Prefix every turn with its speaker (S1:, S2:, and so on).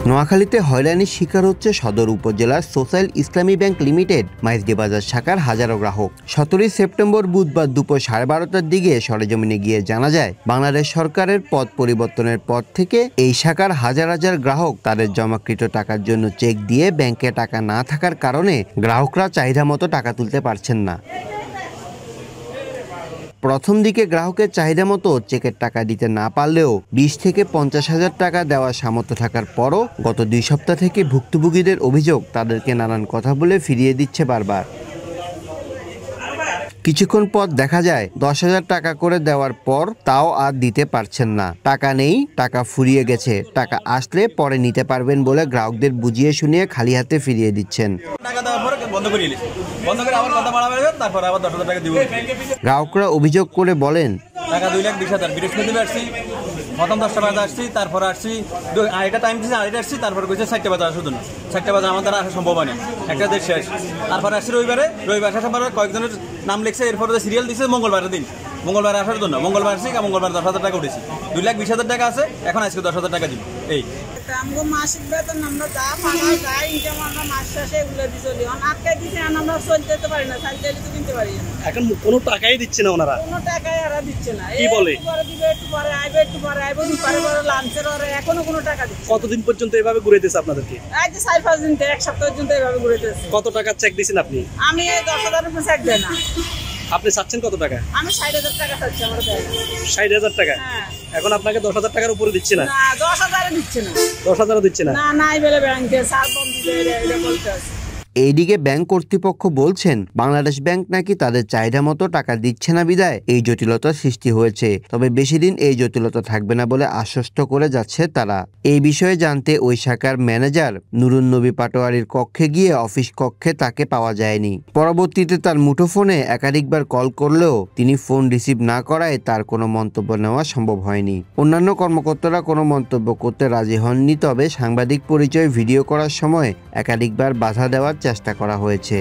S1: নোয়াখালীতে হয়রানির শিকার হচ্ছে সদর উপজেলার সোশ্যাল ইসলামী ব্যাংক লিমিটেড মাইজদি বাজার শাখার হাজারো গ্রাহক। 17 সেপ্টেম্বর বুধবার দুপুর 12:30টার দিকে সরেজমিনে গিয়ে জানা যায়, বাংলাদেশ সরকারের পদ পরিবর্তনের পর থেকে এই শাখার হাজার হাজার গ্রাহক তাদের জমাকৃত টাকার জন্য চেক দিয়ে ব্যাংকে টাকা না থাকার কারণে গ্রাহকরা চাহিদা মতো টাকা তুলতে পারছেন না। প্রথম দিকে গ্রাহকের চাহিদা মতো চেকের টাকা দিতে না পারলেও 20 থেকে 50 হাজার টাকা দেওয়ার সামর্থ্য থাকার পরও গত 2 সপ্তাহ থেকে ভুক্তভোগীদের অভিযোগ তাদেরকে নানান কথা বলে ফিরিয়ে দিচ্ছে বারবার। কিছুক্ষণ পর দেখা যায় 10,000 টাকা করে দেওয়ার পর তাও আর দিতে পারছেন না। টাকা নেই, টাকা ফুরিয়ে গেছে, টাকা আসলে পরে নিতে পারবেন বলে গ্রাহকদের বুঝিয়ে শুনিয়ে খালি হাতে ফিরিয়ে দিচ্ছেন। গ্রাহকরা অভিযোগ করে বলেন,
S2: টাকা 2,20,000 বৃহস্পতিবার আসছি, প্রথম 10টা বাজে আসছি, তারপর আসছি আড়াইটা টাইম দিয়েছি, আড়াইটা আসছি, তারপর কইছে 4টা বাজে আসার জন্য। 4টা বাজে আমার দ্বারা আসা সম্ভব হয় না, একটা দেশ শেষ। তারপরে আসছি রবিবার আসার পরে কয়েকজনের নাম লিখছে, এরপরে সিরিয়াল দিচ্ছে মঙ্গলবারের দিন, মঙ্গলবারে আসার জন্য। মঙ্গলবার আসছি, মঙ্গলবার 10,000 টাকা উঠেছি, 2,20,000 টাকা আছে, এখন আজকে 10,000 টাকা দিব। এই
S3: মাসিক বেতন আমরা যা পাওয়া যায় ইনকাম আমরা মাস শেষে এগুলো দিয়ে চলি, আটকে দিচ্ছে আমরা চলতে পারি না, চাইলে তো কিনতে পারি না।
S4: এখন কোনো টাকাই দিচ্ছে না ওনারা,
S3: কোনো টাকাই এরা দিচ্ছে না।
S4: কি বলে
S3: একটু পরে আইবে, একটু পরে আইবে, পরে লাঞ্চের পরে এখনো কোনো টাকা দিচ্ছে।
S4: কতদিন পর্যন্ত এভাবে ঘুরাইতেছে আপনাদেরকে?
S3: আজ 4-5 দিন থেকে 1 সপ্তাহ পর্যন্ত এভাবে ঘুরাইতেছে।
S4: কত টাকা চেক দিয়েছেন আপনি?
S3: আমি 10,000 রুপি চেক দেই না।
S4: আপনি চাচ্ছেন কত টাকা?
S3: আমি 60,000 টাকা চাচ্ছি। আমার
S4: 60,000 টাকা।
S3: হ্যাঁ।
S4: এখন আপনাকে 10,000 টাকার উপরে দিচ্ছে না?
S3: না, 10,000 দিচ্ছে না।
S4: 10,000 দিচ্ছে না?
S3: না, নাই বলে ব্যাংকে সার বন্ধ দিয়ে এটা বলতে আছে।
S1: এইদিকে ব্যাংক কর্তৃপক্ষ বলছেন, বাংলাদেশ ব্যাংক নাকি তাদের চাহিদা মতো টাকা দিচ্ছে না বিদায় এই জটিলতার সৃষ্টি হয়েছে। তবে বেশি দিন এই জটিলতা থাকবে না বলে আশ্বস্ত করে যাচ্ছে তারা। এই বিষয়ে জানতে ওই শাখার ম্যানেজার নুরুন নবী পাটোয়ারির কক্ষে গিয়ে অফিস কক্ষে তাকে পাওয়া যায়নি। পরবর্তীতে তার মুঠোফোনে একাধিকবার কল করলেও তিনি ফোন রিসিভ না করায় তার কোনো মন্তব্য নেওয়া সম্ভব হয়নি। অন্যান্য কর্মকর্তারা কোনো মন্তব্য করতে রাজি হননি, তবে সাংবাদিক পরিচয় ভিডিও করার সময় একাধিকবার বাধা দেওয়ার চেষ্টা করা হয়েছে।